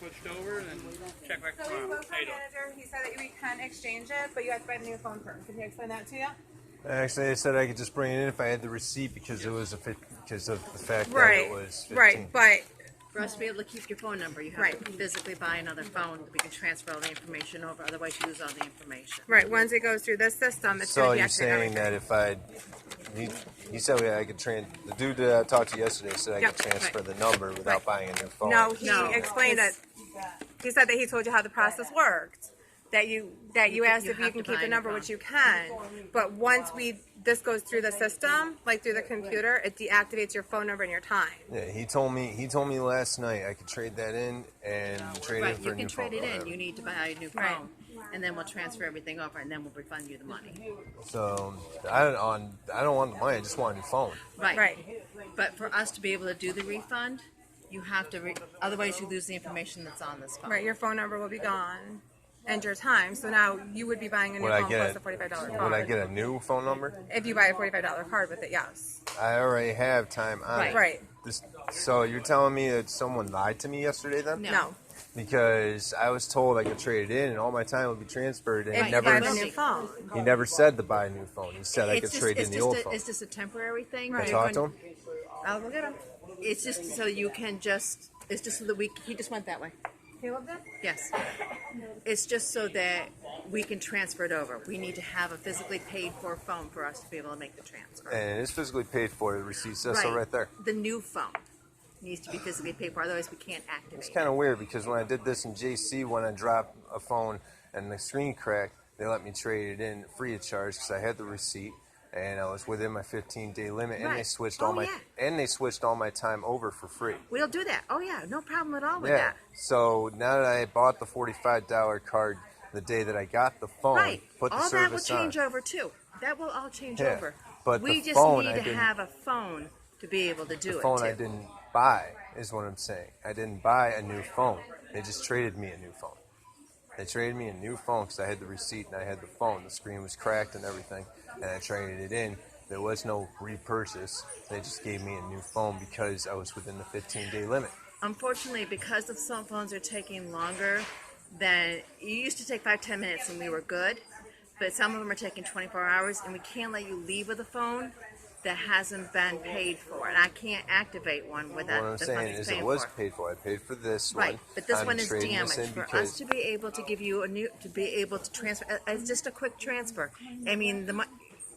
switched over and then check back So we tomorrow. spoke to our manager. He said that we can exchange it, but you have to buy the new phone first. Can he explain that to you? Actually, they said I could just bring it in if I had the receipt because it was because of the fact that Right. it was 15. Right, but For us to be able to keep your phone number, you have Right. to physically buy another phone that we can transfer all the information over. Otherwise, you lose all the information. right, once it goes through this system, it's So going to you're deactivate saying everything. that if he said I could the dude that I talked to yesterday said I Yep. could transfer Right. the number without Right. buying a new phone. No, he No. explained it. He said that he told you how the process worked. That you asked you if you have can to keep buy the a new number, phone. which you can. But once this goes through the system, like through the computer, it deactivates your phone number and your time. Yeah, he told me last night I could trade that in and trade Right, it for you a new can trade phone. it in. You need to buy a new phone. Right. And then we'll transfer everything over, and then we'll refund you the money. So I don't want the money. I just want a new phone. Right. Right. But for us to be able to do the refund, you have to. Otherwise, you lose the information that's on this phone. Right, your phone number will be gone and your time. So now you would be buying a new Would I phone get plus a $45 card. Would I get a new phone number? If you buy a $45 card with it, yes. I already have time on it. Right. So you're telling me that someone lied to me yesterday then? No. Because I was told I could trade it in and all my time would be transferred, and If he you buy never the new phone. he never said to buy a new phone. He said I could trade in the old phone. It's just a temporary thing. Right. Can I talk to him? I'll go get him. It's just so you can just. It's just so that he just went that way. Caleb did? Yes. It's just so that we can transfer it over. We need to have a physically paid for phone for us to be able to make the transfer. And it's physically paid for. The receipt says so right there. The new phone needs to be physically paid for, otherwise we can't activate It's it. kind of weird because when I did this in JC, when I dropped a phone and the screen cracked, they let me trade it in free of charge because I had the receipt and I was within my 15-day limit, and they Right. switched Oh, yeah. all my time over for free. We'll do that. Oh yeah, no problem at all with Yeah. that. So now that I bought the $45 card the day that I got the phone, Right. put the All that will service change on. over too. That will all change Yeah, over. but we the just phone need I to didn't- have a phone to be able to do The it phone too. I didn't buy is what I'm saying. I didn't buy a new phone. They just traded me a new phone. They traded me a new phone because I had the receipt and I had the phone. The screen was cracked and everything, and I traded it in. There was no repurchase. They just gave me a new phone because I was within the 15-day limit. Unfortunately, because the cell phones are taking longer than it used to take 5-10 minutes and we were good, but some of them are taking 24 hours, and we can't let you leave with a phone that hasn't been paid for, and I can't activate one without What I'm the saying money's is paying it was for. paid for. I paid for this Right, one. but this I'm one is trading this damaged. in For because us to be able to give you a new, to be able to transfer, it's just a quick transfer. I mean,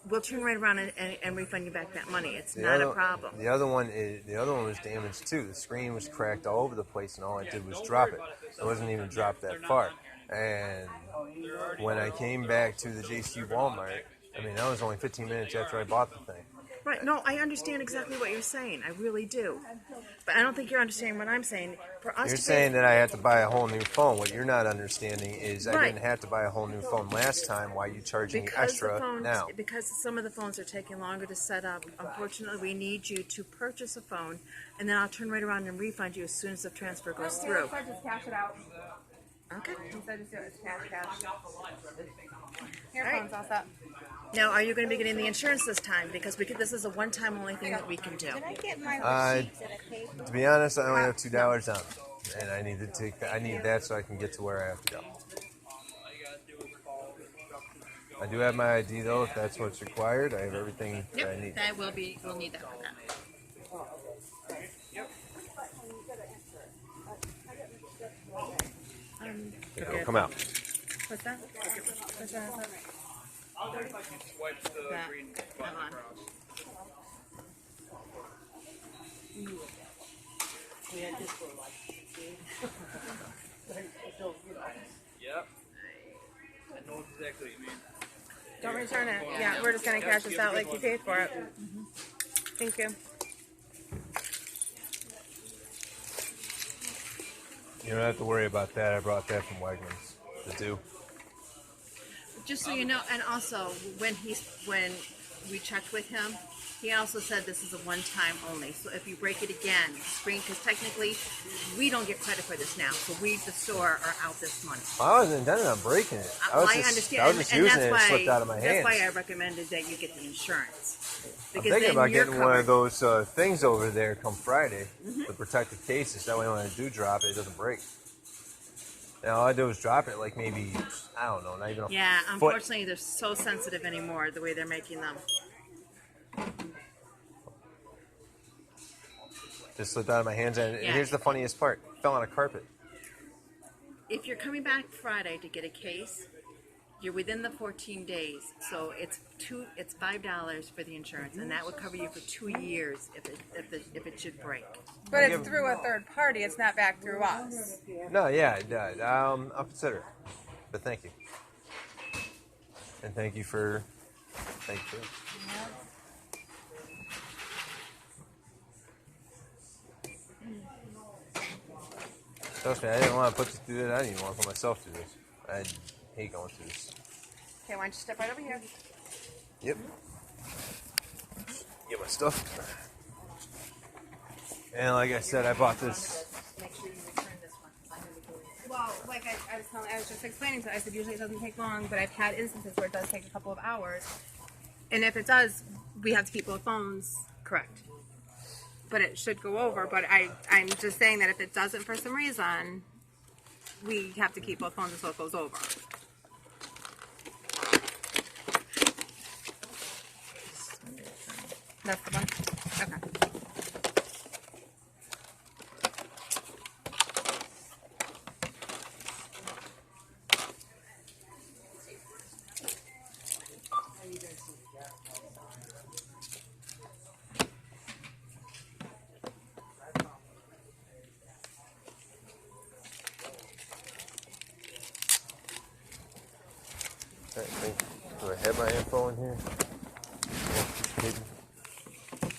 we'll turn right around and refund you back that money. It's not a problem. The other one was damaged too. The screen was cracked all over the place, and all I did was drop it. It wasn't even dropped that far. And when I came back to the Vestal Wal-Mart, I mean, that was only 15 minutes after I bought the thing. Right, no, I understand exactly what you're saying. I really do. But I don't think you're understanding what I'm saying. For us You're to saying that I have to buy a whole new phone. What you're not understanding is I Right. didn't have to buy a whole new phone last time. Why are you charging me because extra the phones, now? because some of the phones are taking longer to set up, unfortunately, we need you to purchase a phone, and then I'll turn right around and refund you as soon as the transfer goes through. So just cash it out. Okay. He said just do it as cash. Your All right. phone's all set. Now, are you going to be getting the insurance this time? Because this is a one-time only thing that we can do. Did I get my receipts that I paid for? To be honest, I only have $2 down, and I need to take that. I need that so I can get to where I have to go. I do have my ID though, if that's what's required. I have everything that I need. That will be. We'll need that for that. Here, go, come out. What's that? What's that? Wipe the That. green Come button on. across. Yep. I know exactly what you mean. Don't return it. Yeah, we're just going to cash this out like you paid for it. Thank you. You don't have to worry about that. I brought that from Wegmans. The do. Just so you know, and also when we checked with him, he also said this is a one-time only. So if you break it again, because technically we don't get credit for this now. So we, the store, are out this money. I wasn't intending on breaking it. I was just understand, using and it. that's It why slipped out of my hands. That's why I recommended that you get the insurance. I'm Because thinking then about you're getting one of covered. those things over there come Friday, the protective cases. That way when I do drop it, it doesn't break. And all I did was drop it like maybe, I don't know, not even a Yeah, foot. unfortunately, they're so sensitive anymore, the way they're making them. Just slipped out of my hands. And Yeah. here's the funniest part. Fell on a carpet. If you're coming back Friday to get a case, you're within the 14 days. So it's $5 for the insurance, and that would cover you for 2 years if it should break. But it's through a third party. It's not back through us. No, yeah, I'll consider it. But thank you. And thank you for it. Trust me, I didn't want to put you through this. I didn't even want to put myself through this. I hate going through this. Okay, why don't you step right over here? Yep. Get my stuff. And like I said, I bought this. Make sure you return this one, because I'm going to be doing it. Well, like I was just explaining to her, I said usually it doesn't take long, but I've had instances where it does take a couple of hours. And if it does, we have to keep both phones. Correct. But it should go over. But I'm just saying that if it doesn't for some reason, we have to keep both phones until it goes over. That's the one? Okay. Do I have my info in here? Maybe.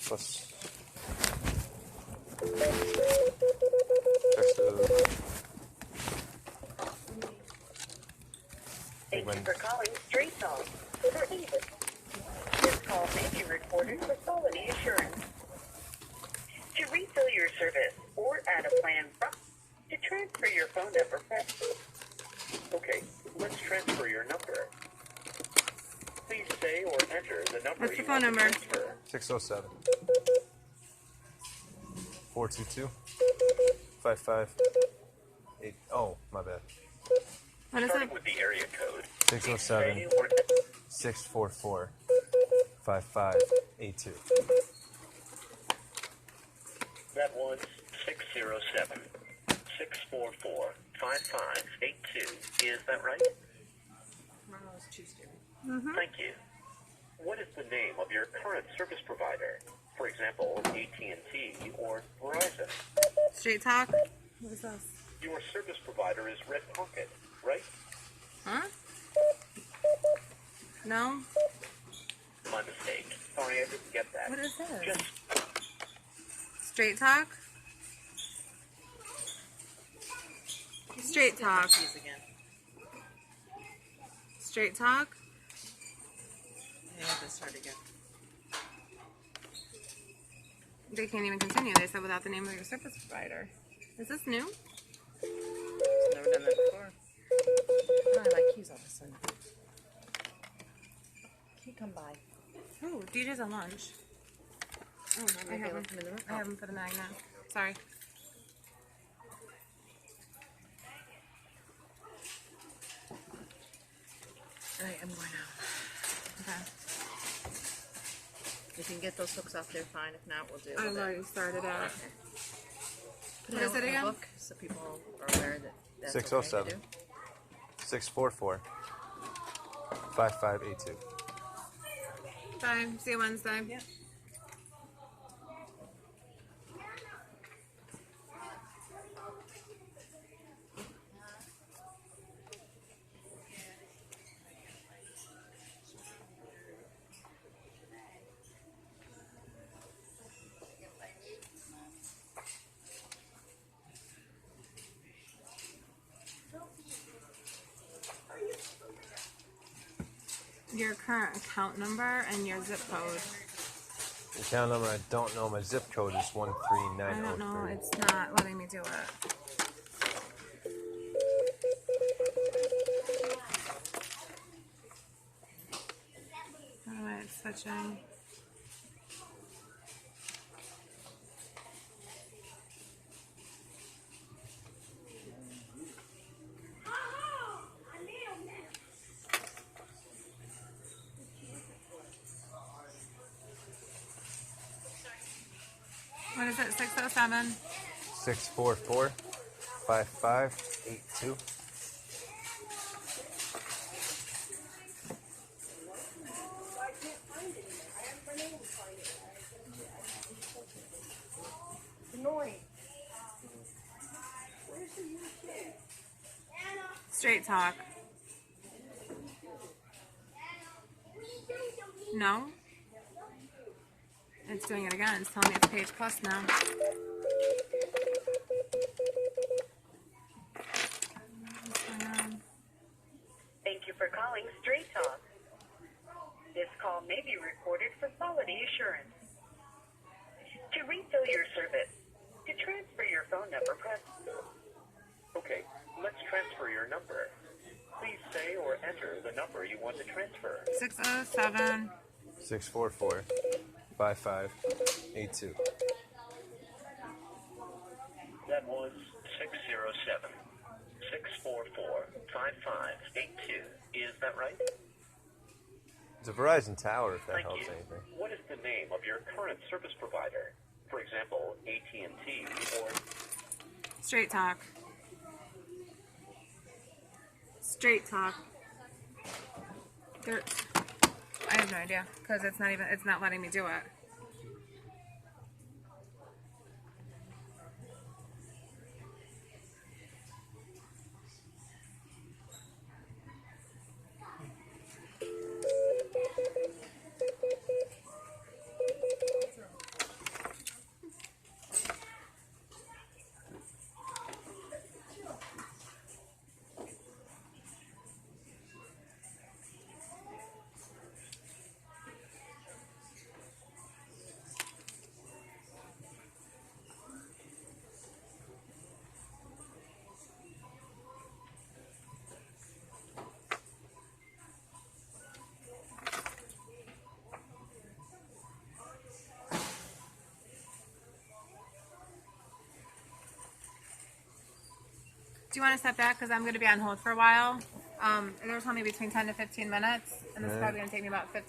Plus. Thank you for calling Street Song for Even. This call may be recorded for quality assurance. To refill your service or add a plan to transfer your phone number, press. Okay, let's transfer your number. Please say or enter the number What's the you phone want to number? transfer. 607 422 558. Oh, my bad. What is Starting it? with the area code. 607 Say or 644 5582. That was 607 644 5582. Is that right? Tomorrow's Tuesday. Thank you. What is the name of your current service provider? For example, AT&T or Verizon. Straight Talk? What is this? Your service provider is Red Pocket, right? Huh? No? My mistake. Sorry, I didn't get that. What is this? Just Straight Talk? Straight Talk. Keys again. Straight Talk? Yeah, let's start again. They can't even continue. They said without the name of your service provider. Is this new? Never done that before. Oh, I like keys all of a sudden. Can you come by? Oh, DJ's on lunch. Oh, I maybe have I them. left them in the room. I have them for the magnet. Sorry. All right, I'm going out. Okay. If you can get those hooks off there, fine. If not, we'll deal I've with it. already started out. Put What is out it in a again? book so people are aware that that's 607 okay to do. 644 5582. Bye. See you Wednesday. Yeah. Your current account number and your zip code. The account number, I don't know. My zip code is I don't know. 13903. It's not letting me do it. Oh, it's switching. is it? 607. 644-5582. Straight talk. No. It's doing it again. It's telling me it's page plus now. Thank you for calling Straight Talk. This call may be recorded for quality assurance. To refill your service, to transfer your phone number, press. Okay, let's transfer your number. Please say or enter the number you want to transfer. 607. 644-5582. That was 607-644-5582. Is that right? It's a Verizon tower, if that Thank helps you. anything. What is the name of your current service provider? For example, AT&T or... Straight talk. Straight talk. There, I have no idea because it's not letting me do it. Do you want to step back because I'm going to be on hold for a while? And they're telling me between 10 to 15 minutes, and this is probably going to take me about 15